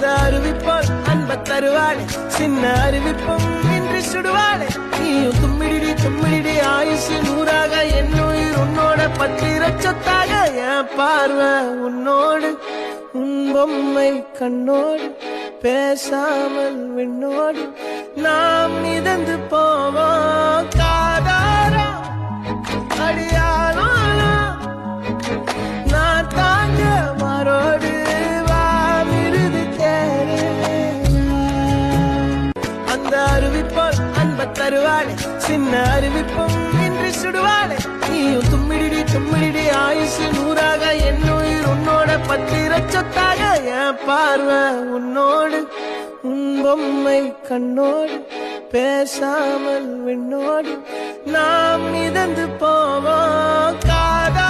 அந்த அருவிப்போல் அன்ப தருவாளே சின்ன அருவிப்பும் இன்றி சுடுவாளே நீயும் தும்மிடி தும்மிடி ஆயுசு நூறாக என்னுயிர் உன்னோட பத்திர சொத்தாக என் பார்வை உன்னோடு உன் பொம்மை கண்ணோடு பேசாமல் விண்ணோடு நாம் மிதந்து போவோம் காதாரா அடியானோ நான் தாங்க மாறோடு வாமிருது தேரே அந்த அருவிப்போல் அன்ப தருவாளே சின்ன அருவிப்பும் இன்றி சுடுவாளே நீயும் தும்மிடி தும்மிடி ஆயுசு நூறாக என்னுயிர் உன்னோட பத்திர சொத்தாக என் பார்வை உன்னோடு உன் பொம்மை கண்ணோடு பேசாமல் விண்ணோடு நாம் மிதந்து போவோம் காதா